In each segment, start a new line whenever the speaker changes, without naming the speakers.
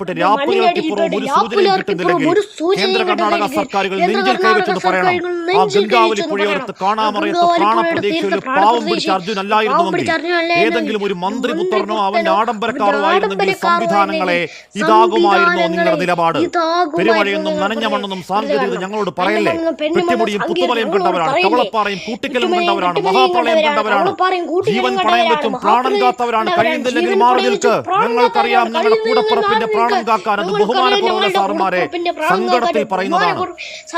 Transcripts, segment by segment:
രാപ്പുലർക്കിപ്പുറവും ഒരു സൂചനയും കിട്ടുന്നില്ലെങ്കിൽ കേന്ദ്ര കർണാടക സർക്കാരുകൾ നെഞ്ചിൽ കൈവച്ചെന്ന് പറയണം. ആ ഗംഗാവലി പുഴയോരത്ത് കാണാമറയത്ത് പ്രാണപ്രതീക്ഷയിൽ പാവം പിടിച്ച അർജുൻ അല്ലായിരുന്നുവെങ്കിൽ ഏതെങ്കിലും ഒരു മന്ത്രിപുത്രനോ അവന്റെ ആഡംബരക്കാരോ ആയിരുന്നെങ്കിൽ സംവിധാനങ്ങളെ ഇതാകുമായിരുന്നോ നിങ്ങളുടെ നിലപാട്? പെരുമഴയൊന്നും നനഞ്ഞ മണ്ണൊന്നും സാങ്കേതികത ഞങ്ങളോട് പറയല്ലേ. പെട്ടിമുടിയും പുത്തുമലയും കണ്ടവരാണ്, കവളപ്പാറയും കൂട്ടിക്കലും കണ്ടവരാണ്, മഹാപ്രളയം കണ്ടവരാണ്, ജീവൻ പണയം വെച്ചും പ്രാണൻ കാത്തവരാണ്. കഴിയുന്നില്ലെങ്കിൽ മാറി നിൽക്ക്. ഞങ്ങൾക്കറിയാം ഞങ്ങളുടെ കൂടപ്പുറപ്പിന്റെ പ്രാണം കാക്കാൻ. അത് ബഹുമാനക്കുറവുള്ള സാറുമാരെ സങ്കടത്തിൽ പറയുന്നതാണ്.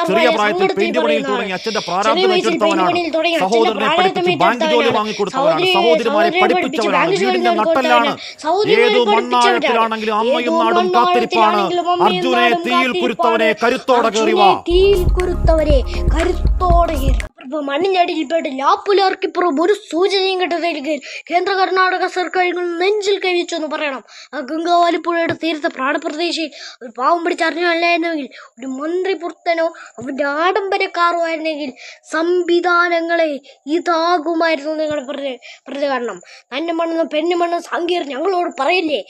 ചെറിയ പ്രായത്തിൽ പെയിന്റ് പണിയിൽ തുടങ്ങി അച്ഛന്റെ പ്രാരാബ്ദം ഏറ്റെടുത്തവനാണ്. സഹോദരനെ പഠിപ്പിച്ച് ബാങ്ക് ജോലി വാങ്ങിക്കൊടുത്തവരാണ്. സഹോദരിമാരെ പഠിപ്പിച്ചവരാണ്. വീടിന്റെ നട്ടെല്ലാണ്. ഏതു മണ്ണാഴത്തിലാണെങ്കിലും അമ്മയും നാടും കാത്തിരിപ്പാണ്. അർജുനെ തീയിൽ കുരുത്തവനെ കരുത്തോടെ കയറിവാ.
മണ്ണിനടിയിൽപ്പെട്ട് ലാപ്പുലർക്കിപ്പുറം ഒരു സൂചനയും കിട്ടുന്നില്ലെങ്കിൽ കേന്ദ്ര കർണാടക സർക്കാരുകൾ നെഞ്ചിൽ കൈവച്ചെന്ന് പറയണം. ആ ഗംഗാവാലിപ്പുഴയുടെ തീരത്തെ പ്രാണപ്രദേശയിൽ ഒരു പാവം പിടിച്ചറിഞ്ഞല്ലായിരുന്നെങ്കിൽ ഒരു മന്ത്രിപുർത്തനോ അവന്റെ ആഡംബരക്കാരോ ആയിരുന്നെങ്കിൽ സംവിധാനങ്ങളെ ഇതാകുമായിരുന്നു നിങ്ങളുടെ പ്രതികരണം. തന്നെ മണ്ണെന്നും പെണ്ണു മണ്ണും സംഖ്യർ ഞങ്ങളോട് പറയില്ലേ.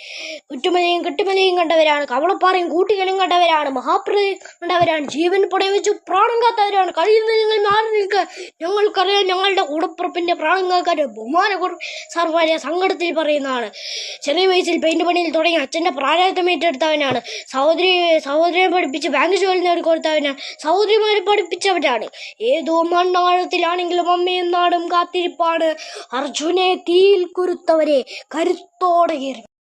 കുറ്റുമലയും കെട്ടുമലയും കണ്ടവരാണ്, കവളപ്പാറയും കൂട്ടിക്കലും കണ്ടവരാണ്, മഹാപ്രളയം കണ്ടവരാണ്, ജീവൻ പണയം വെച്ചു പ്രാണം കാത്തവരാണ്. കഴിയുന്ന നിങ്ങൾ മാറി നിൽക്കുക. ഞങ്ങൾക്കറിയാം ഞങ്ങളുടെ കൂടപ്പുറപ്പിന്റെ പ്രാണം കാക്കാൻ. ബഹുമാനക്കുറവ് സാർമാരെ സങ്കടത്തിൽ പറയുന്നതാണ്. ചെറിയ വയസ്സിൽ പെയിന്റ് പണിയിൽ തുടങ്ങി അച്ഛന്റെ പ്രാരാബ്ദം ഏറ്റെടുത്തവനാണ്. സഹോദരിയെ പഠിപ്പിച്ച് ബാങ്ക് ജോലി നേടിക്കൊടുത്തവനാണ്. സഹോദരിമാരെ പഠിപ്പിച്ചവരാണ്. ഏതോ മണ്ണാഴത്തിലാണെങ്കിലും അമ്മയും നാടും കാത്തിരിപ്പാണ്. അർജുനെ തീയിൽ കുരുത്തവരെ കരുത്തോടെ